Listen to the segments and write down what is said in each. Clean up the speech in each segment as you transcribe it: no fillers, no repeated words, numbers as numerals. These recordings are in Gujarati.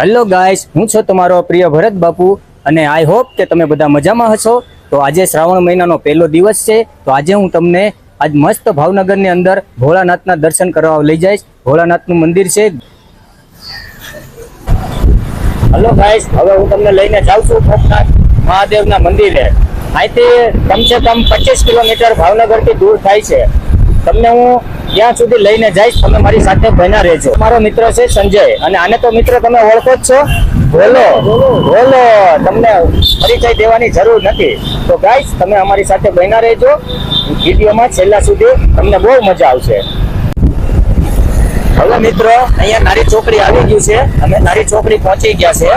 હેલો ગાઈસ, હું છું તમારો પ્રિય ભરત બાપુ અને આઈ હોપ કે તમે બધા મજામાં હશો. તો આજે શ્રાવણ મહિનાનો પહેલો દિવસ છે. તો આજે હું તમને આજ મસ્ત ભાવનગરની અંદર ભોળાનાથના દર્શન કરવા લઈ જઈશ. ભોળાનાથનું મંદિર છે. હેલો ગાઈસ, હવે હું તમને લઈને જાઉં છું ભોળાનાથ મહાદેવના મંદિરે. અહીંથી કમસે કમ 25 કિલોમીટર ભાવનગરથી દૂર થાય છે. તમને હું ત્યાં સુધી લઈને જઈશ, તમે મારી સાથે બન્યા રહેજો. મારો મિત્ર છે સંજય, અને આને તો મિત્ર તમે ઓળખો જ છો. બોલો બોલો, તમને પરિચય દેવાની જરૂર નથી. તો ગાઈસ, તમે અમારી સાથે બન્યા રહેજો વિડીયોમાં છેલ્લા સુધી, તમને બહુ મજા આવશે. હવે મિત્રો, અહીંયા નારી ચોકડી આવી ગયું છે. અમે નારી ચોકડી પહોંચી ગયા છે.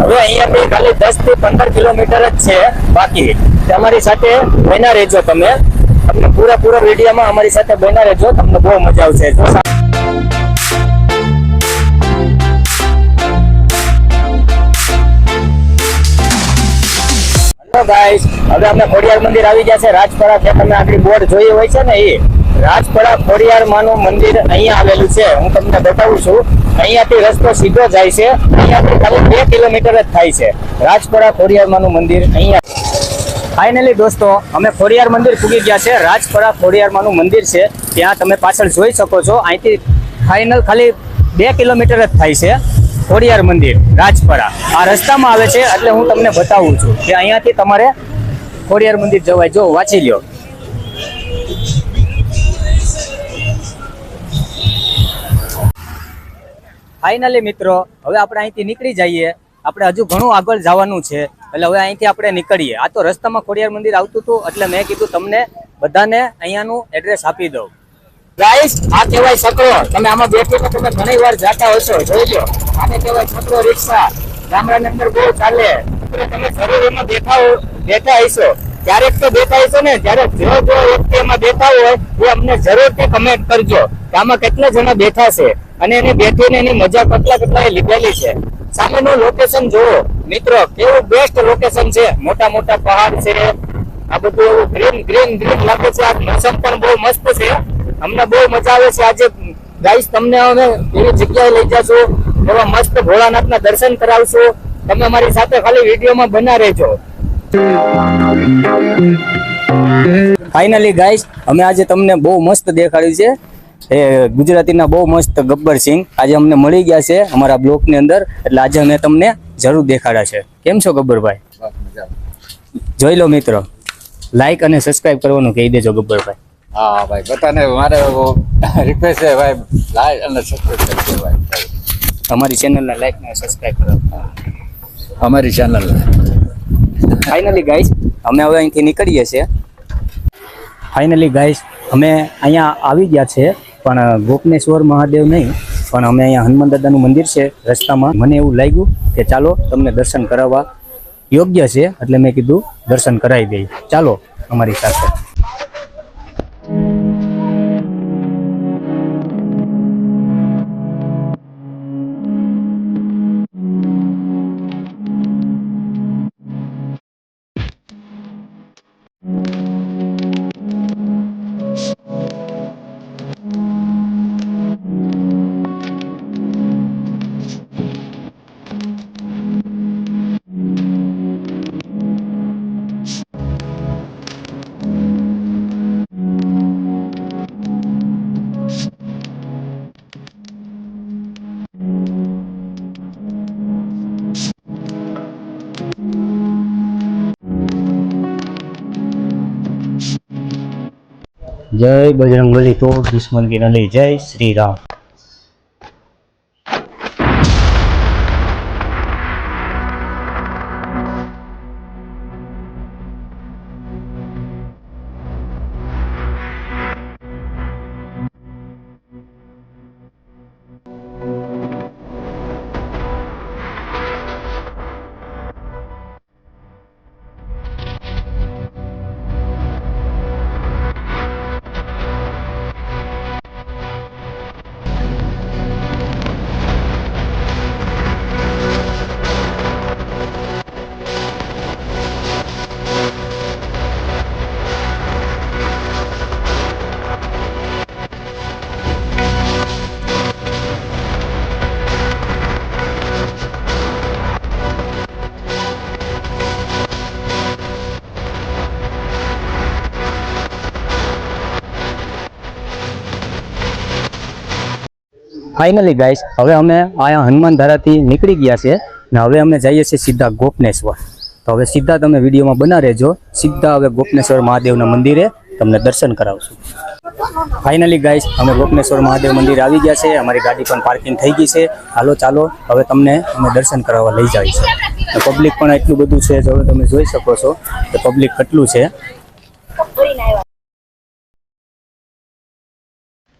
હવે અહીંયાથી ખાલી 10 થી 15 કિલોમીટર જ છે બાકી. તમારી સાથે બન્યા રહેજો. તમને પૂરા વિડીયોમાં અમારી સાથે બન્યા રહેજો, તમને બહુ મજા આવશે. હેલો ગાઈસ, હવે અમે ખોડિયાર મંદિર આવી ગયા છે. રાજપરા જે તમે આગળ બોર્ડ જોયું હોય છે ને, એ રાજપરા ખોડિયાર માનું મંદિર અહીંયા આવેલું છે. હું તમને બતાવું છું. અહીંયાથી રસ્તો સીધો જાય છે. અહીંયાથી ખાલી 2 કિલોમીટર જ થાય છે રાજપરા ખોડિયાર માનું મંદિર. અહીંયા ફાઇનલી દોસ્તો, અમે ખોડિયાર મંદિર પૂગી ગયા છે. રાજપરા ખોડિયાર માનું મંદિર છે. ત્યાં તમે પાછળ જોઈ શકો છો. અહીંથી ફાઇનલ ખાલી 2 કિલોમીટર જ થાય છે ખોડિયાર મંદિર રાજપરા. આ રસ્તામાં આવે છે, એટલે હું તમને બતાવું છું કે અહીંયાથી તમારે ખોડિયાર મંદિર જવાય. જો વાંચી લ્યો. ફાઇનલી મિત્રો, હવે આપણે અહીંથી નીકળી જઈએ. આપણે હજુ ઘણું આગળ જવાનું છે, એટલે હવે અહીંથી આપણે નીકળીએ. આ તો રસ્તામાં ખોડિયાર મંદિર આવતું હતું, એટલે મેં કીધું તમને બધાને અહીંયાનું એડ્રેસ આપી દઉં. ગાઈસ, આ કહેવાય છકડો. તમે આમાં બેઠીને તમે ઘણી વાર જાતા હશો, જોઈ લો. આને કહેવાય છકડો રિક્ષા. ગામડાની અંદર બહુ ચાલે. તમે જરૂર એમાં બેઠા હશો. ક્યારેક તો બેઠા હશો ને, જ્યારે જો વ્યક્તિ એમાં બેઠા હોય એ અમને જરૂરથી કમેન્ટ કરજો કે આમાં કેટલા જણા બેઠા છે અને એને બેઠીને એની મજા કેટલા લીધેલી છે. સામેનું લોકેશન જુઓ મિત્રો, કેવું બેસ્ટ લોકેશન છે. મોટા મોટા પહાડ છે. આ બધું એવું ગ્રીન લાગે છે. આ મોસમ પણ બહુ મસ્ત છે. અમને બહુ મજા આવે છે આજે. ગાઈસ, તમને અમે એવી જગ્યાએ લઈ જશું, એવા મસ્ત ભોળાનાથના દર્શન કરાવશું. તમે અમારી સાથે ખાલી વિડીયોમાં બના રહેજો. ફાઇનલી ગાઈસ, અમે આજે તમને બહુ મસ્ત દેખાડ્યું છે. એ ગુજરાતીના બહુ મસ્ત ગબ્બર સિંહ આજે અમને મળી ગયા છે અમારા બ્લોકની અંદર, એટલે આજે અમે તમને જરૂર દેખાડ્યા છે. કેમ છો ગબ્બરભાઈ? જોઈ લો મિત્રો, લાઈક અને સબસ્ક્રાઇબ કરવાનું કહી દેજો ગબ્બરભાઈ. હા ભાઈ, બધાને મારે રિક્વેસ્ટ છે ભાઈ, લાઈક અને સબસ્ક્રાઇબ કરજો ભાઈ. અમારી ચેનલને લાઈક અને સબસ્ક્રાઇબ કરો અમારી ચેનલ. ફાઇનલી ગાઈસ, અમે હવે અહીંથી નીકળીએ છીએ. ફાઇનલી ગાઈસ, અમે અહીંયા આવી ગયા છે, પણ ગોપનેશ્વર મહાદેવ નહીં, પણ અમે અહીંયા હનુમાન દાદાનું મંદિર છે રસ્તામાં. મને એવું લાગ્યું કે ચાલો તમને દર્શન કરાવવા યોગ્ય છે, એટલે મેં કીધું દર્શન કરાવી દઈએ. ચાલો અમારી સાથે. જય બજરંગબલી, તો દુશ્મન की नली. जय श्री राम. ફાઇનલી ગાઈસ હવે અમે અહીંયા હનુમાન ધારાથી નીકળી ગયા છે ને હવે અમે જઈએ છીએ સીધા ગોપનેશ્વર. તો હવે સીધા તમે વિડીયોમાં બના રહેજો. સીધા હવે ગોપનેશ્વર મહાદેવના મંદિરે તમને દર્શન કરાવશું. ફાઇનલી ગાઈસ અમે ગોપનેશ્વર મહાદેવ મંદિર આવી ગયા છે. અમારી ગાડી પણ પાર્કિંગ થઈ ગઈ છે. હાલો ચાલો હવે તમને અમે દર્શન કરાવવા લઈ જાય છે. પબ્લિક પણ એટલું બધું છે જો તમે જોઈ શકો છો કે પબ્લિક કેટલું છે.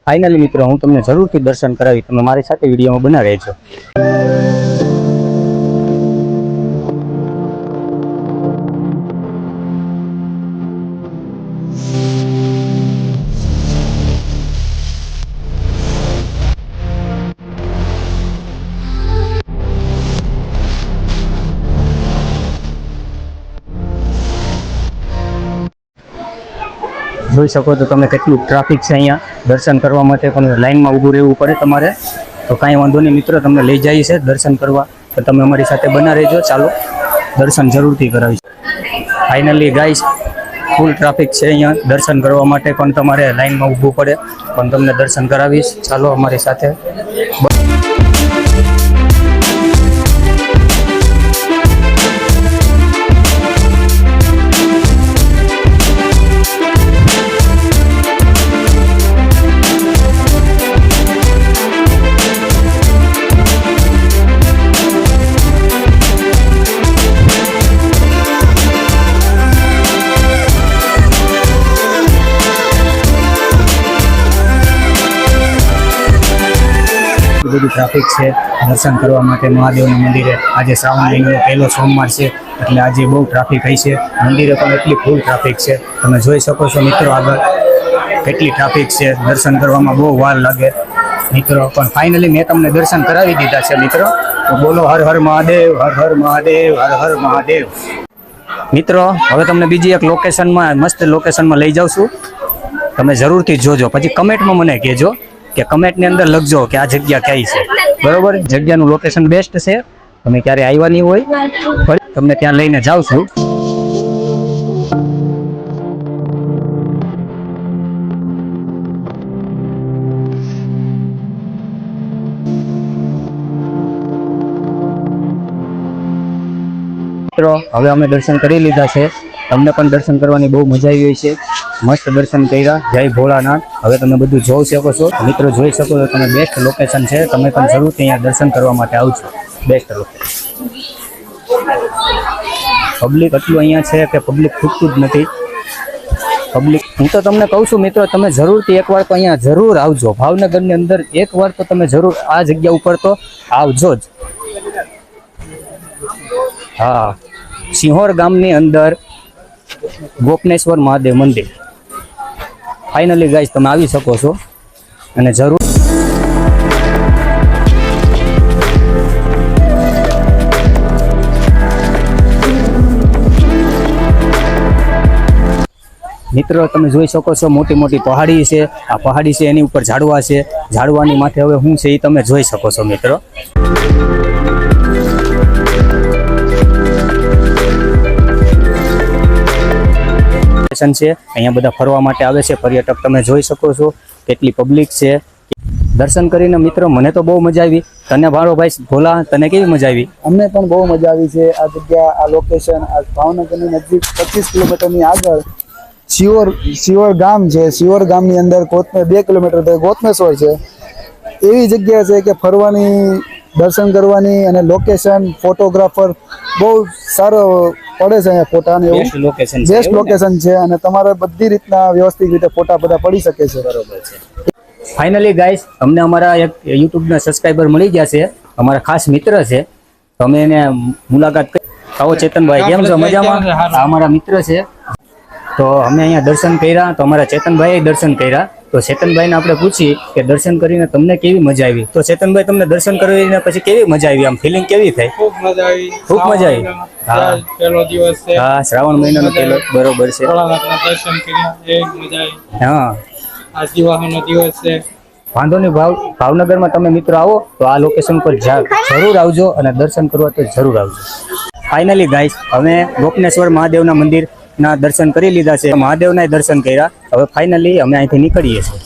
ફાઇનલી મિત્રો હું તમને જરૂરથી દર્શન કરાવી, તમે મારી સાથે વિડીયોમાં બના રહેજો. જોઈ શકો તો તમે કેટલું ટ્રાફિક છે અહીંયા. દર્શન કરવા માટે પણ લાઈનમાં ઊભું રહેવું પડે તમારે. તો કાંઈ વાંધો નહીં મિત્રો, તમને લઈ જઈએ છે દર્શન કરવા. તો તમે અમારી સાથે બના રહેજો. ચાલો દર્શન જરૂરથી કરાવીશ. ફાઇનલી ગાઈસ ફૂલ ટ્રાફિક છે અહીંયા. દર્શન કરવા માટે પણ તમારે લાઈનમાં ઊભું પડે, પણ તમને દર્શન કરાવીશ. ચાલો અમારી સાથે. બધું ટ્રાફિક છે દર્શન કરવા માટે મહાદેવના મંદિરે. આજે શ્રાવણ મહિનાનો પહેલો સોમવાર છે એટલે આજે બહુ ટ્રાફિક હોય છે. મંદિરે પણ એટલી ફૂલ ટ્રાફિક છે. તમે જોઈ શકો છો મિત્રો આગળ કેટલી ટ્રાફિક છે. દર્શન કરવામાં બહુ વાર લાગે મિત્રો, પણ ફાઇનલી મેં તમને દર્શન કરાવી દીધા છે મિત્રો. તો બોલો હર હર મહાદેવ, હર હર મહાદેવ, હર હર મહાદેવ. મિત્રો હવે તમને બીજી એક લોકેશનમાં, મસ્ત લોકેશનમાં લઈ જાઉં છું. તમે જરૂરથી જોજો, પછી કમેન્ટમાં મને કહેજો કે કમેન્ટની અંદર લખજો કે આ જગ્યા કઈ છે. બરોબર, જગ્યાનું લોકેશન બેસ્ટ છે. તમે ક્યારે આવ્યા નહીં હોય તમને ત્યાં લઈને જાઉં છું. મિત્રો હવે અમે દર્શન કરી લીધા છે. તમને પણ દર્શન કરવાની બહુ મજા આવી હોય છે. મસ્ત દર્શન કર્યા. જય ભોળાનાથ. હવે તમે બધું જોઈ શકો છો મિત્રો, જોઈ શકો છો તમે. બેસ્ટ લોકેશન છે. તમે પણ જરૂરથી અહીંયા દર્શન કરવા માટે આવજો. Best location. પબ્લિક એટલું અહીંયા છે કે પબ્લિક ખૂટતું જ નથી. પબ્લિક હું તો તમને કહું છું મિત્રો, તમે જરૂરથી એકવાર તો અહીંયા જરૂર આવજો. ભાવનગરની અંદર એકવાર તો તમે જરૂર આ જગ્યા ઉપર તો આવજો જ. હા, સિંહોર ગામની અંદર ગોપનેશ્વર મહાદેવ મંદિર. ફાઇનલી ગાઈસ તમે આવી શકો છો અને જરૂર. મિત્રો તમે જોઈ શકો છો મોટી મોટી પહાડી છે. આ પહાડી છે એની ઉપર ઝાડવા છે. ઝાડવાની માથે હવે શું છે એ તમે જોઈ શકો છો મિત્રો. છે અહીંયા બધા ફરવા માટે આવે છે પર્યટક. તમે જોઈ શકો છો કેટલી પબ્લિક છે. દર્શન કરીને મિત્રો મને તો બહુ મજા આવી. તને મારો ભાઈ ભોલા, તને કેવી મજા આવી? અમને પણ બહુ મજા આવી છે. આ જગ્યા, આ લોકેશન, આ ભાવનગરની નજીક 25 કિલોમીટરની આગળ શિવોર ગામ છે. શિવોર ગામની અંદર 2 કિલોમીટર ગોપનેશ્વર છે. એવી જગ્યા છે કે ફરવાની, દર્શન કરવાની અને લોકેશન, ફોટોગ્રાફર બહુ સારો પડે છે અહીંયા ફોટા ને. બેસ્ટ લોકેશન છે અને તમારે બધી રીતના વ્યવસ્થિત રીતે ફોટા બધા પડી શકે છે. બરોબર છે. ફાઇનલી ગાઈસ અમને અમારા એક યુટ્યુબના સબસ્ક્રાઇબર મળી ગયા છે. અમારા ખાસ મિત્ર છે. તો અમે એને મુલાકાત કરી. આવો ચેતનભાઈ, કેમ છો? મજામાં? આ અમારા મિત્ર છે. તો અમે અહીંયા દર્શન કર્યા. તો અમારા ચેતનભાઈએ દર્શન કર્યા. તો ચેતનભાઈને આપણે પૂછી કે દર્શન કરીને તમને કેવી મજા આવી. તો ચેતનભાઈ તમને દર્શન કરીને પછી કેવી મજા આવી? આમ ફિલિંગ કેવી થઈ? ખૂબ મજા આવી. ખૂબ મજા આવી. હા, પહેલો દિવસ છે. હા, શ્રાવણ મહિનાનો પહેલો. બરોબર છે. ભોળાનાથના દર્શન કર્યા, એ મજા આવી. હા, આ દિવાળીનો દિવસ છે. વાંધો નહીં. ભાવનગરમાં તમે મિત્રો આવો તો આ લોકેશન પર જરૂર આવજો અને દર્શન કરવા તો જરૂર આવજો. ફાઇનલી ગાઈસ અમે ગોપનેશ્વર મહાદેવના મંદિરના દર્શન કરી લીધા છે. મહાદેવના દર્શન કર્યા. હવે ફાઇનલી અમે અહીંથી નીકળીએ છીએ.